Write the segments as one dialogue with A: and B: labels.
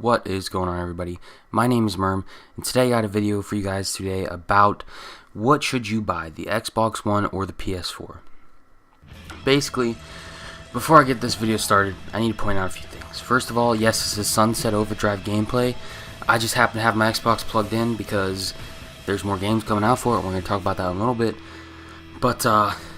A: What is going on, everybody? My name is Merm, and today I got a video for you guys today about what should you buy, the Xbox One or the PS4. Basically, before I get this video started, I need to point out a few things. First of all, yes, this is Sunset Overdrive gameplay. I just happen to have my Xbox plugged in because there's more games coming out for it. We're going to talk about that in a little bit. But,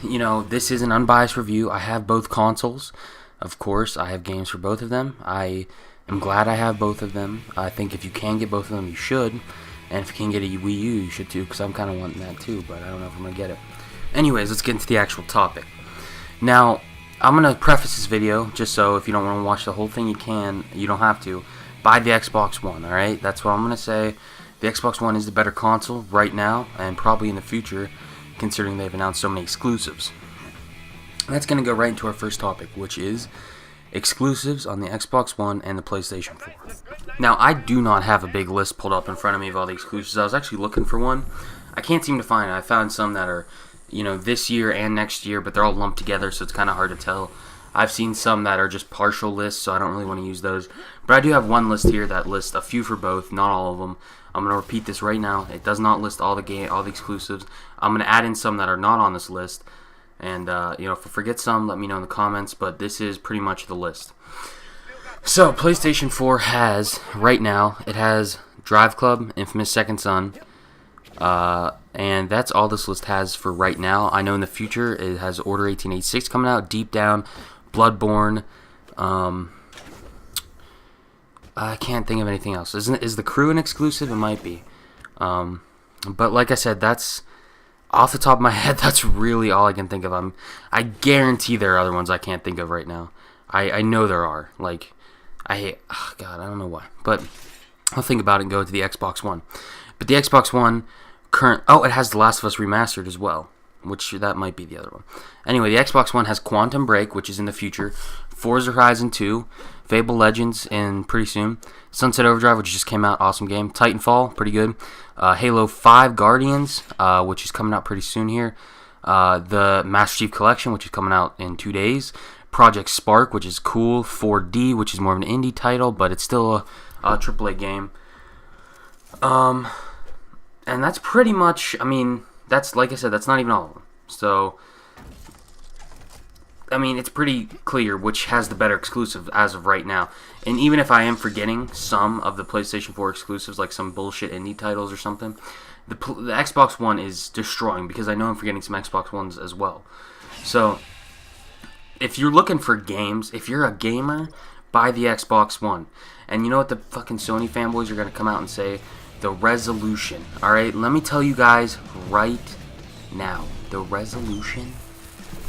A: you know, this is an unbiased review. I have both consoles. Of course, I have games for both of them. I am glad I have both of them. I think if you can get both of them, you should. And if you can get a Wii U, you should too, because I'm kind of wanting that too, but I don't know if I'm going to get it. Anyways, let's get into the actual topic. Now, I'm going to preface this video, just so if you don't want to watch the whole thing, you can. You don't have to. Buy the Xbox One, alright? That's what I'm going to say. The Xbox One is the better console right now, and probably in the future, considering they've announced so many exclusives. That's going to go right into our first topic, which is exclusives on the Xbox One and the PlayStation 4. Now, I do not have a big list pulled up in front of me of all the exclusives. I was actually looking for one. I can't seem to find it. I found some that are, you know, this year and next year, but they're all lumped together, so it's kind of hard to tell. I've seen some that are just partial lists, so I don't really want to use those. But I do have one list here that lists a few for both, not all of them. I'm going to repeat this right now. It does not list all the exclusives. I'm going to add in some that are not on this list. And, you know, if I forget some, let me know in the comments, but this is pretty much the list. So, PlayStation 4 has, right now, it has Drive Club, Infamous Second Son, and that's all this list has for right now. I know in the future it has Order 1886 coming out, Deep Down, Bloodborne, I can't think of anything else. Is The Crew an exclusive? It might be. But like I said, that's off the top of my head, that's really all I can think of. I guarantee there are other ones I can't think of right now. I know there are. Like, God, I don't know why. But I'll think about it and go to the Xbox One. But the Xbox One, it has The Last of Us Remastered as well, which that might be the other one. Anyway, the Xbox One has Quantum Break, which is in the future, Forza Horizon 2, Fable Legends, and pretty soon, Sunset Overdrive, which just came out, awesome game, Titanfall, pretty good, Halo 5 Guardians, which is coming out pretty soon here, the Master Chief Collection, which is coming out in 2 days, Project Spark, which is cool, 4D, which is more of an indie title, but it's still a AAA game, and that's pretty much, I mean, that's, like I said, that's not even all of them. So, I mean, it's pretty clear which has the better exclusive as of right now. And even if I am forgetting some of the PlayStation 4 exclusives, like some bullshit indie titles or something, the Xbox One is destroying, because I know I'm forgetting some Xbox Ones as well. So, if you're looking for games, if you're a gamer, buy the Xbox One. And you know what the fucking Sony fanboys are going to come out and say? The resolution. Alright, let me tell you guys right now. The resolution.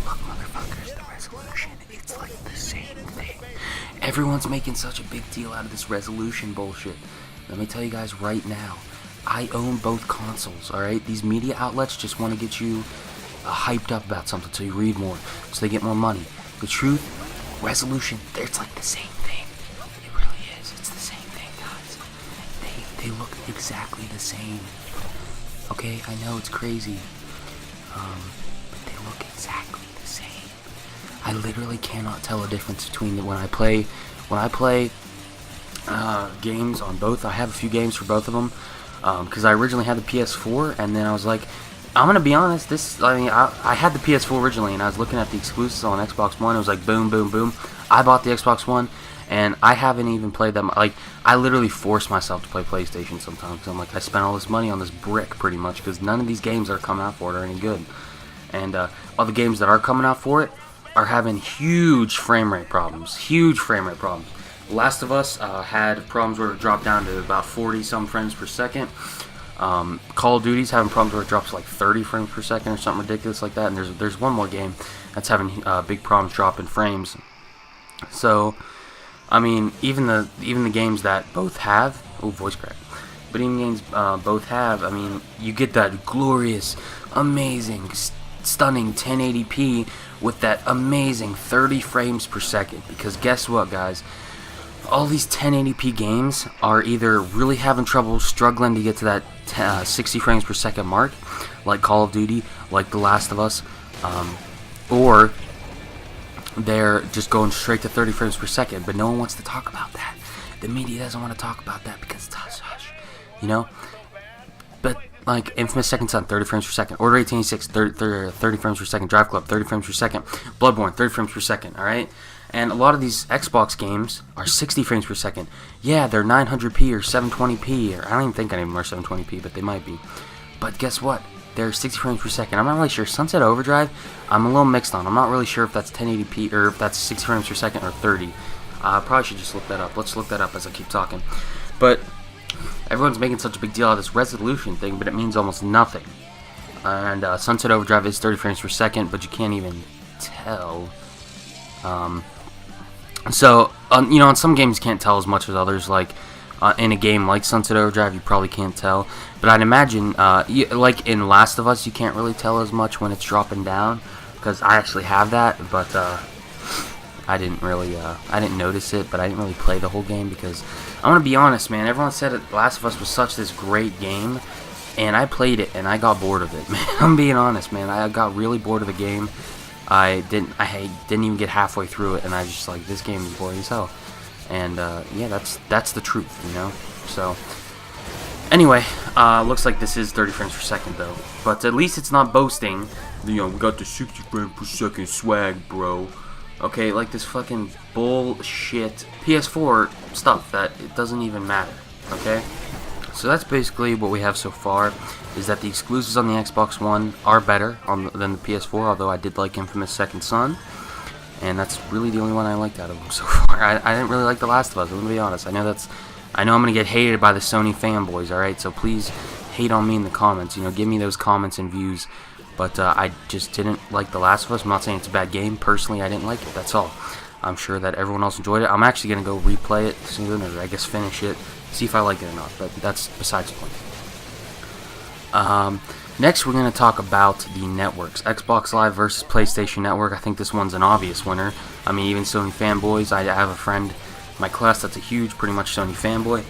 A: Look, motherfuckers, the resolution. It's like the same thing. Everyone's making such a big deal out of this resolution bullshit. Let me tell you guys right now. I own both consoles, alright? These media outlets just want to get you hyped up about something so you read more, so they get more money. The truth, resolution, it's like the same thing. It really is. It's the same thing, guys. They look exactly the same. Okay, I know it's crazy, but they look exactly the same. I literally cannot tell a difference between when I play games on both. I have a few games for both of them, because I originally had the PS4, and then I was like, I'm gonna be honest. I had the PS4 originally, and I was looking at the exclusives on Xbox One. It was like boom, boom, boom. I bought the Xbox One, and I haven't even played them. Like, I literally force myself to play PlayStation sometimes, because I'm like, I spent all this money on this brick pretty much, because none of these games that are coming out for it are any good. And all the games that are coming out for it are having huge frame rate problems. Huge frame rate problems. Last of Us had problems where it dropped down to about 40-some frames per second. Call of Duty's having problems where it drops like 30 frames per second or something ridiculous like that. And there's one more game that's having big problems dropping frames. So, I mean, even the games that both have, voice crack. But even games both have, I mean, you get that glorious, amazing, stunning 1080p with that amazing 30 frames per second. Because guess what, guys? All these 1080p games are either really having trouble struggling to get to that 60 frames per second mark, like Call of Duty, like The Last of Us, or they're just going straight to 30 frames per second, but no one wants to talk about that. the media doesn't want to talk about that because it's hush, you know. But like Infamous Second Son, 30 frames per second. Order 1886, 30 frames per second. Drive Club, 30 frames per second. Bloodborne, 30 frames per second. All right. And a lot of these Xbox games are 60 frames per second. Yeah, they're 900p or 720p, or I don't even think any of them are 720p, but they might be. But guess what? They're 60 frames per second. I'm not really sure. Sunset Overdrive, I'm a little mixed on. I'm not really sure if that's 1080p or if that's 60 frames per second or 30. I probably should just look that up. Let's look that up as I keep talking. But everyone's making such a big deal out of this resolution thing, but it means almost nothing. And Sunset Overdrive is 30 frames per second, but you can't even tell. So, you know, in some games you can't tell as much as others. Like, in a game like Sunset Overdrive, you probably can't tell. But I'd imagine, like in Last of Us, you can't really tell as much when it's dropping down. Because I actually have that, but I didn't really, I didn't notice it. But I didn't really play the whole game because, I'm going to be honest, man. Everyone said that Last of Us was such this great game. And I played it, and I got bored of it, man. I'm being honest, man. I got really bored of the game. I didn't even get halfway through it, and I was just like, this game is boring as hell. And yeah, that's the truth, you know. So anyway, looks like this is 30 frames per second though, but at least it's not boasting. You know, we got the 60 frames per second swag, bro. Okay, like this fucking bullshit PS4 stuff that it doesn't even matter. Okay. So that's basically what we have so far, is that the exclusives on the Xbox One are better than the PS4, although I did like Infamous Second Son, and that's really the only one I liked out of them so far. I didn't really like The Last of Us, I'm going to be honest. I know I'm going to get hated by the Sony fanboys, alright, so please hate on me in the comments, you know, give me those comments and views, but I just didn't like The Last of Us. I'm not saying it's a bad game, personally I didn't like it, that's all. I'm sure that everyone else enjoyed it. I'm actually going to go replay it soon, or I guess finish it, see if I like it or not, but that's besides the point. Next, we're going to talk about the networks. Xbox Live versus PlayStation Network. I think this one's an obvious winner. I mean, even Sony fanboys. I have a friend in my class that's a huge, pretty much Sony fanboy,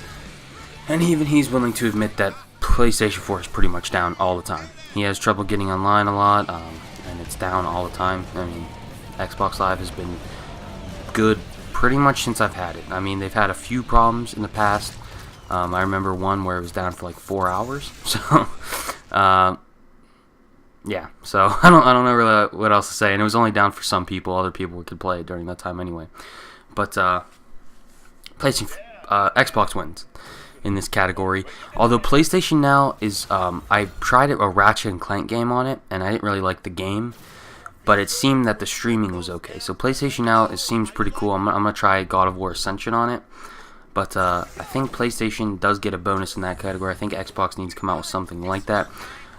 A: and even he's willing to admit that PlayStation 4 is pretty much down all the time. He has trouble getting online a lot, and it's down all the time. I mean, Xbox Live has been good pretty much since I've had it. I mean, they've had a few problems in the past. I remember one where it was down for like 4 hours. So, yeah. So I don't know really what else to say. And it was only down for some people. Other people could play it during that time anyway. But PlayStation, Xbox wins in this category. Although PlayStation Now is, I tried a Ratchet and Clank game on it, and I didn't really like the game. But it seemed that the streaming was okay. So PlayStation Now, it seems pretty cool. I'm going to try God of War Ascension on it. But I think PlayStation does get a bonus in that category. I think Xbox needs to come out with something like that.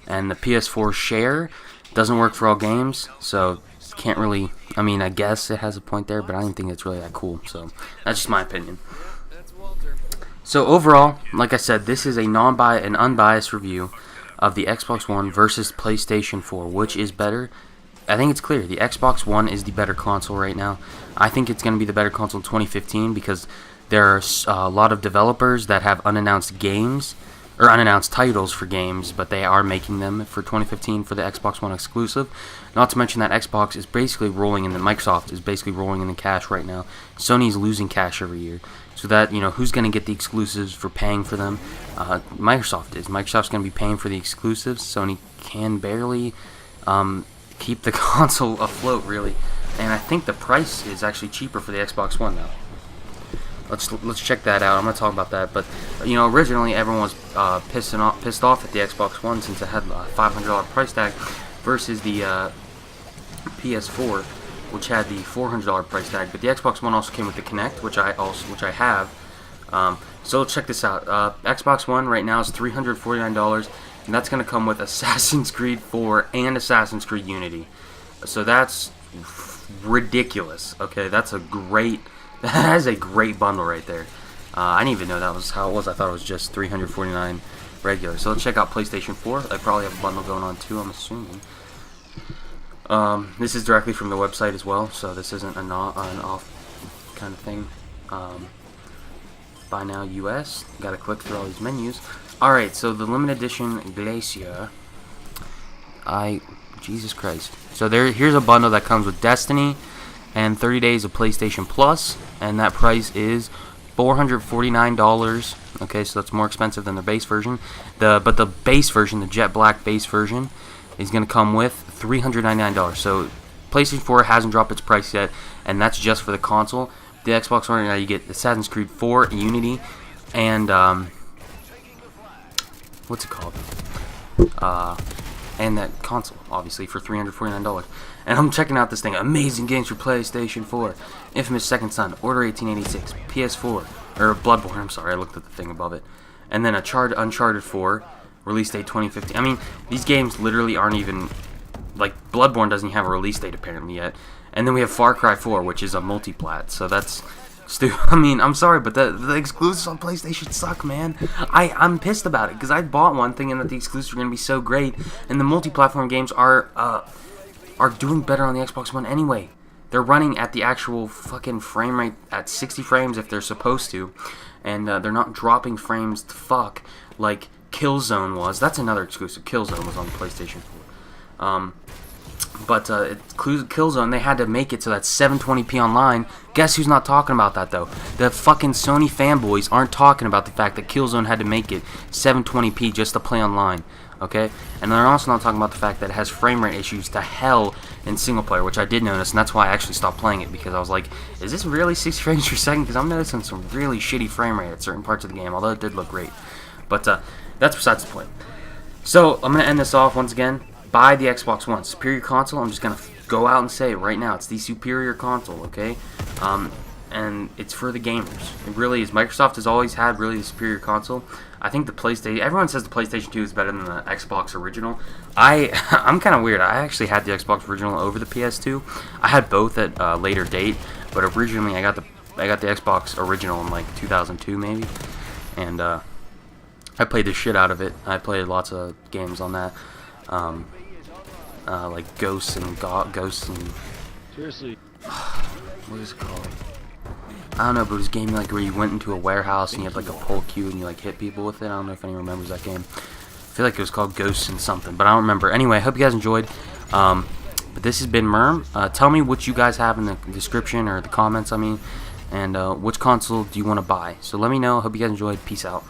A: And the PS4 share doesn't work for all games. So can't really, I mean, I guess it has a point there. But I don't think it's really that cool. So that's just my opinion. So overall, like I said, this is an unbiased review of the Xbox One versus PlayStation 4. Which is better? I think it's clear. The Xbox One is the better console right now. I think it's going to be the better console in 2015 because there are a lot of developers that have unannounced games, or unannounced titles for games, but they are making them for 2015 for the Xbox One exclusive. Not to mention that Xbox is basically rolling in the, Microsoft is basically rolling in the cash right now. Sony's losing cash every year. So that, you know, who's going to get the exclusives for paying for them? Microsoft is. Microsoft's going to be paying for the exclusives. Sony can barely keep the console afloat, really. And I think the price is actually cheaper for the Xbox One now. Let's check that out. I'm going to talk about that. But, you know, originally everyone was pissed off at the Xbox One since it had a $500 price tag versus the PS4, which had the $400 price tag. But the Xbox One also came with the Kinect, which I have. So let's check this out. Xbox One right now is $349, and that's going to come with Assassin's Creed 4 and Assassin's Creed Unity. So that's ridiculous. Okay, that is a great bundle right there. I didn't even know that was how it was. I thought it was just $349 regular. So let's check out PlayStation 4. They probably have a bundle going on too, I'm assuming. This is directly from the website as well, so this isn't an off kind of thing. Buy now US. Gotta click through all these menus. Alright, so the limited edition Glacier. Jesus Christ. So here's a bundle that comes with Destiny and 30 days of PlayStation Plus, and that price is $449. Okay, so that's more expensive than the base version. But the base version, the jet black base version, is going to come with $399. So PlayStation 4 hasn't dropped its price yet, and that's just for the console. The Xbox One, now you get Assassin's Creed 4, Unity, and what's it called? And that console, obviously, for $349. And I'm checking out this thing. Amazing games for PlayStation 4. Infamous Second Son, Order 1886, PS4, or Bloodborne, I'm sorry, I looked at the thing above it. And then Uncharted 4, release date 2015. I mean, these games literally aren't even, like, Bloodborne doesn't even have a release date apparently yet. And then we have Far Cry 4, which is a multi-plat, so that's stupid. I mean, I'm sorry, but the exclusives on PlayStation suck, man. I'm pissed about it, because I bought one thinking that the exclusives were going to be so great, and the multi-platform games are doing better on the Xbox One anyway. They're running at the actual fucking frame rate at 60 frames if they're supposed to, and they're not dropping frames to fuck like Killzone was. That's another exclusive. Killzone was on the PlayStation 4. But Killzone, they had to make it so that's 720p online. Guess who's not talking about that, though? The fucking Sony fanboys aren't talking about the fact that Killzone had to make it 720p just to play online, okay? And they're also not talking about the fact that it has frame rate issues to hell in single player, which I did notice, and that's why I actually stopped playing it, because I was like, is this really 60 frames per second? Because I'm noticing some really shitty frame rate at certain parts of the game, although it did look great. But that's besides the point. So, I'm going to end this off once again. Buy the Xbox One. Superior console, I'm just going to go out and say it right now. It's the superior console, okay? And it's for the gamers. It really is. Microsoft has always had really the superior console. I think the PlayStation, everyone says the PlayStation 2 is better than the Xbox original. I'm kind of weird. I actually had the Xbox original over the PS2. I had both at a later date, but originally I got the Xbox original in like 2002 maybe. And I played the shit out of it. I played lots of games on that. Like Ghosts and
B: Seriously.
A: What is it called? I don't know, but it was a game like where you went into a warehouse and you had like a pole cue and you like hit people with it. I don't know if anyone remembers that game. I feel like it was called Ghosts and something, but I don't remember. Anyway, I hope you guys enjoyed. But this has been Merm. Tell me what you guys have in the description or the comments, I mean, and which console do you want to buy. So let me know. Hope you guys enjoyed. Peace out.